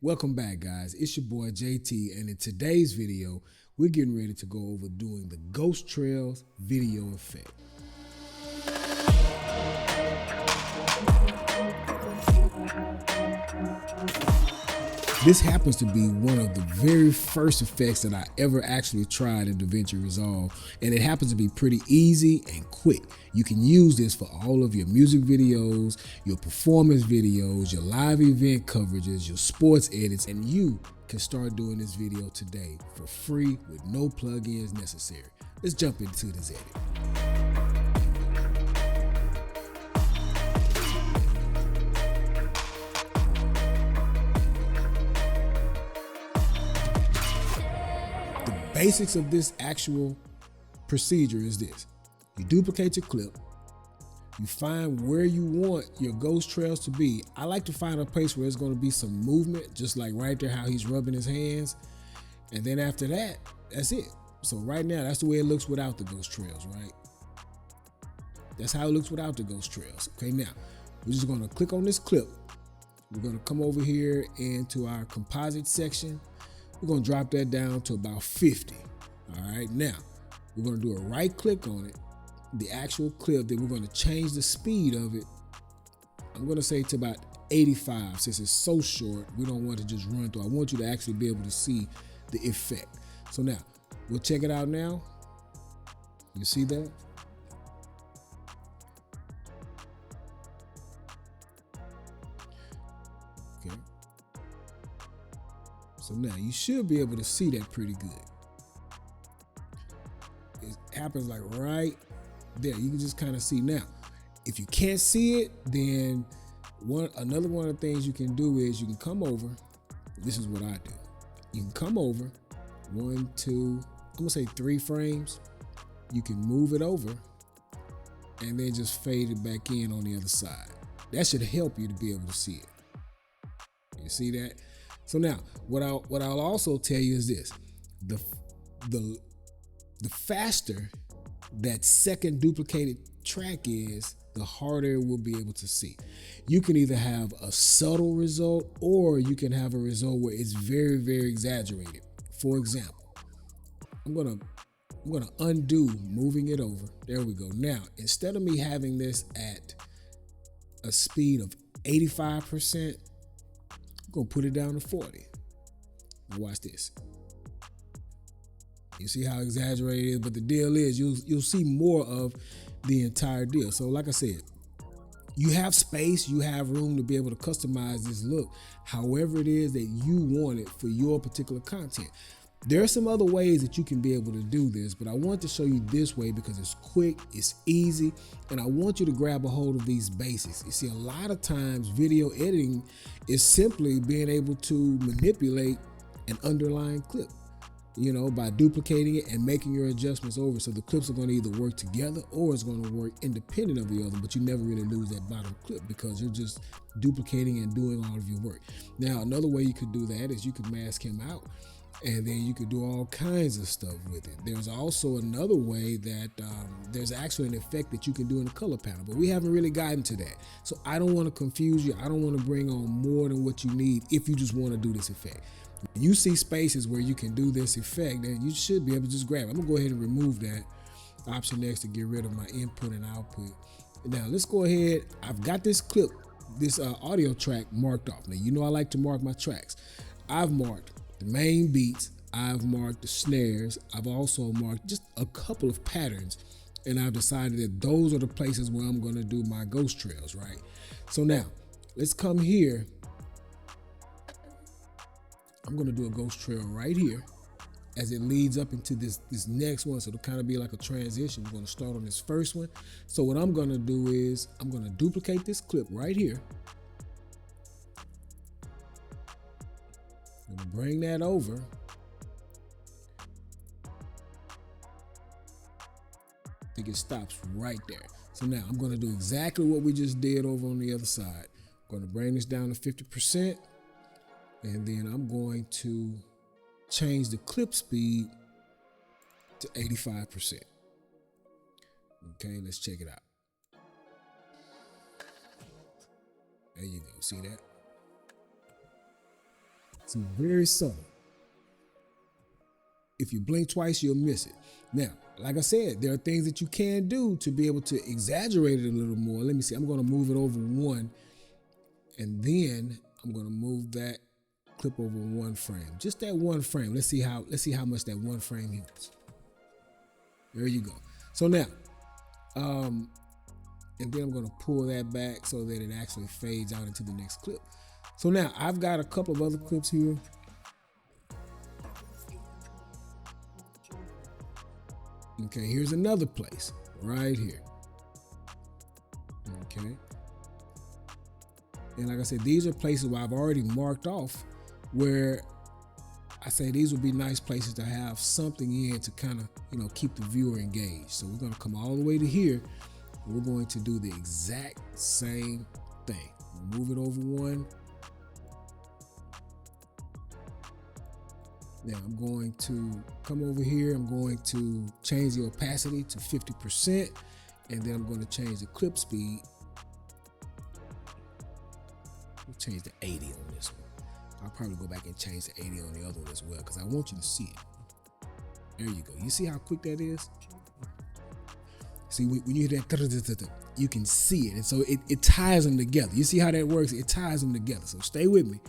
Welcome back, guys. It's your boy JT, and in today's video, we're getting ready to go over doing the Ghost Trails video effect. This happens to be one of the very first effects that I ever actually tried in DaVinci Resolve, and it happens to be pretty easy and quick. You can use this for all of your music videos, your performance videos, your live event coverages, your sports edits, and you can start doing this video today for free with no plugins necessary. Let's jump into this edit. Basics of this actual procedure is this. You duplicate your clip. You find where you want your ghost trails to be. I like to find a place where there's going to be some movement, just like right there how he's rubbing his hands. And then after that, that's it. So right now, that's the way it looks without the ghost trails, right? That's how it looks without the ghost trails. Okay, now, we're just going to click on this clip. We're going to come over here into our composite section. We're going to drop that down to about 50. All right, now we're going to do a right click on it, the actual clip, then we're going to change the speed of it. I'm going to say to about 85 since it's so short. We don't want to just run through. I want you to actually be able to see the effect. So now we'll check it out now. You see that? Okay. So now you should be able to see that pretty good. It happens like right there. You can just kind of see now. If you can't see it, then another one of the things you can do is you can come over. This is what I do. You can come over 1, 2, I'm gonna say 3 frames. You can move it over and then just fade it back in on the other side. That should help you to be able to see it. You see that? So now, what I'll also tell you is this: the faster that second duplicated track is, the harder we'll be able to see. You can either have a subtle result or you can have a result where it's very, very exaggerated. For example, I'm gonna undo moving it over. There we go. Now, instead of me having this at a speed of 85%, I'm gonna put it down to 40. Now watch this. You see how exaggerated it is, but the deal is you'll see more of the entire deal. So like I said, you have space, you have room to be able to customize this look however it is that you want it for your particular content. There are some other ways that you can be able to do this, but I want to show you this way because it's quick, it's easy, and I want you to grab a hold of these basics. You see, a lot of times video editing is simply being able to manipulate an underlying clip, you know, by duplicating it and making your adjustments over. So the clips are going to either work together or it's going to work independent of the other, but you never really lose that bottom clip because you're just duplicating and doing all of your work. Now, another way you could do that is you could mask him out, and then you could do all kinds of stuff with it. There's also another way that there's actually an effect that you can do in the color panel, but we haven't really gotten to that. So I don't want to confuse you. I don't want to bring on more than what you need if you just want to do this effect. When you see spaces where you can do this effect, then you should be able to just grab it. I'm gonna go ahead and remove that option next to get rid of my input and output. Now let's go ahead. I've got this clip, this audio track marked off. Now you know I like to mark my tracks. I've marked the main beats, I've marked the snares, I've also marked just a couple of patterns, and I've decided that those are the places where I'm gonna do my ghost trails, right? So now, let's come here. I'm gonna do a ghost trail right here as it leads up into this next one, so it'll kind of be like a transition. We're gonna start on this first one. So what I'm gonna do is, I'm gonna duplicate this clip right here. I'm gonna bring that over. I think it stops right there. So now I'm gonna do exactly what we just did over on the other side. I'm gonna bring this down to 50%, and then I'm going to change the clip speed to 85%. Okay, let's check it out. There you go, see that? See, very subtle. If you blink twice, you'll miss it. Now, like I said, there are things that you can do to be able to exaggerate it a little more. Let me see. I'm going to move it over one, and then I'm going to move that clip over one frame. Just that one frame. Let's see how much that one frame helps. There you go. So now, and then I'm going to pull that back so that it actually fades out into the next clip. So now I've got a couple of other clips here. Okay, here's another place right here. Okay. And like I said, these are places where I've already marked off where I say these would be nice places to have something in to kind of, keep the viewer engaged. So we're going to come all the way to here. And we're going to do the exact same thing. We'll move it over one. Now I'm going to come over here. I'm going to change the opacity to 50%, and then I'm going to change the clip speed. We'll change to 80 on this one. I'll probably go back and change to 80 on the other one as well because I want you to see it. There you go. You see how quick that is? See, when you hear that, you can see it. And so it ties them together. You see how that works? It ties them together. So stay with me.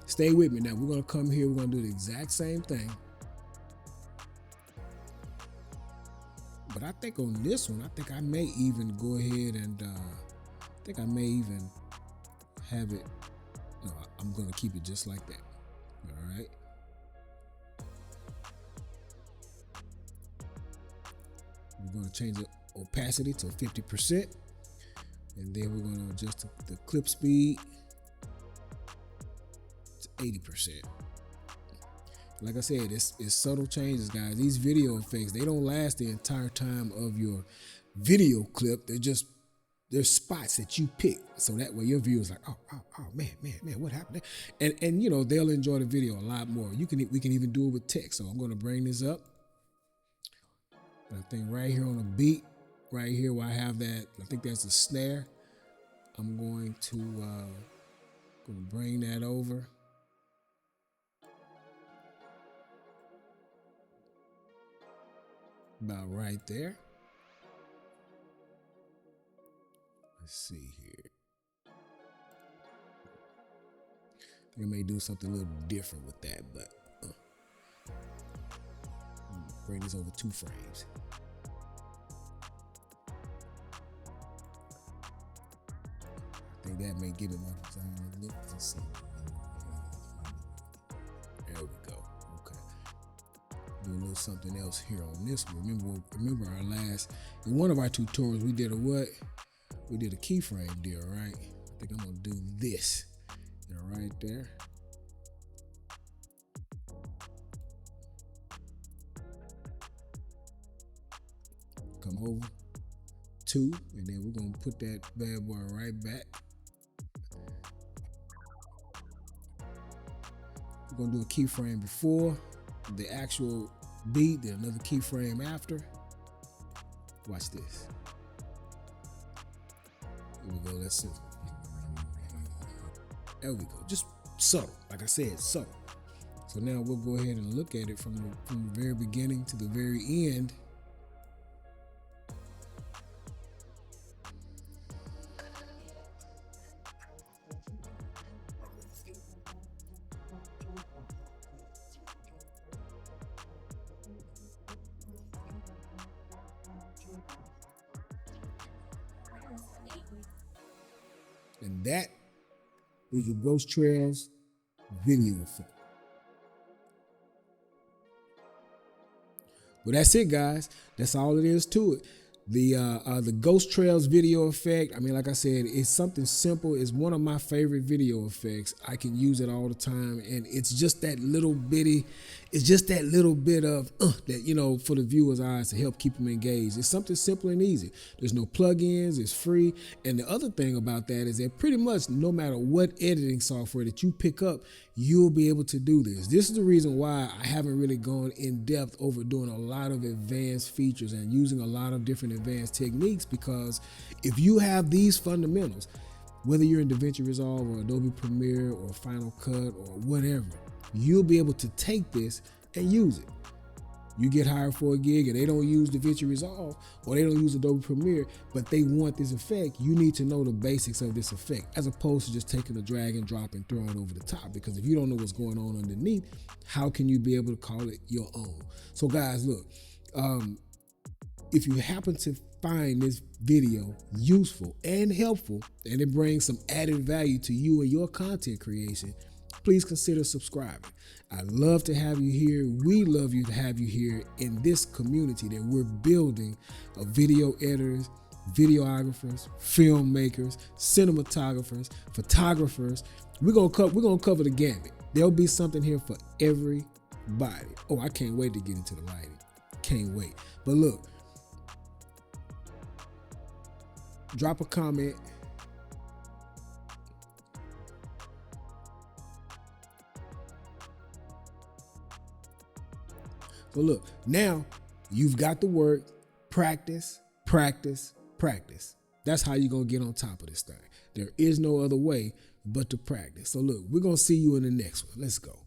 Stay with me. Now we're going to come here. We're going to do the exact same thing. But I think on this one, I think I may even go ahead and have it. No, I'm going to keep it just like that. All right. We're going to change the opacity to 50%. And then we're going to adjust the clip speed to 80%. Like I said, it's subtle changes, guys. These video effects, they don't last the entire time of your video clip. They're spots that you pick. So that way your viewers like, oh man, what happened there? And they'll enjoy the video a lot more. We can even do it with text. So I'm going to bring this up. I think right here on the beat, right here where I have that, I think that's a snare. I'm going to bring that over. About right there. Let's see here. I may do something a little different with that, but bring this over 2 frames. I think that may give it more design look. Let's see. There we go. Okay. Do a little something else here on this one. Remember our last, in one of our tutorials, we did a what? We did a keyframe deal, right? I think I'm gonna do this. Right there. Come over 2, and then we're gonna put that bad boy right back. We're gonna do a keyframe before the actual beat, then another keyframe after. Watch this. Here we go. Let's see. There we go. Just subtle. Like I said, subtle. So now we'll go ahead and look at it from the very beginning to the very end. And that is your Ghost Trails video effect. Well, that's it, guys. That's all it is to it. The Ghost Trails video effect, I mean, like I said, it's something simple. It's one of my favorite video effects. I can use it all the time, and it's just that little bitty, it's just that little bit of that, for the viewer's eyes to help keep them engaged. It's something simple and easy. There's no plugins, it's free. And the other thing about that is that pretty much no matter what editing software that you pick up, you'll be able to do this. This is the reason why I haven't really gone in depth over doing a lot of advanced features and using a lot of different advanced techniques, because if you have these fundamentals, whether you're in DaVinci Resolve or Adobe Premiere or Final Cut or whatever, you'll be able to take this and use it. You get hired for a gig and they don't use DaVinci Resolve or they don't use Adobe Premiere, but they want this effect, you need to know the basics of this effect as opposed to just taking a drag and drop and throwing it over the top. Because if you don't know what's going on underneath, how can you be able to call it your own? So guys, look, if you happen to find this video useful and helpful and it brings some added value to you and your content creation, please consider subscribing. I'd love to have you here. We love you to have you here in this community that we're building of video editors, videographers, filmmakers, cinematographers, photographers. We're gonna cover the gamut. There'll be something here for everybody. Oh, I can't wait to get into the lighting. Can't wait. But look, drop a comment. So look, now you've got the work. Practice, practice, practice. That's how you're going to get on top of this thing. There is no other way but to practice. So look, we're going to see you in the next one. Let's go.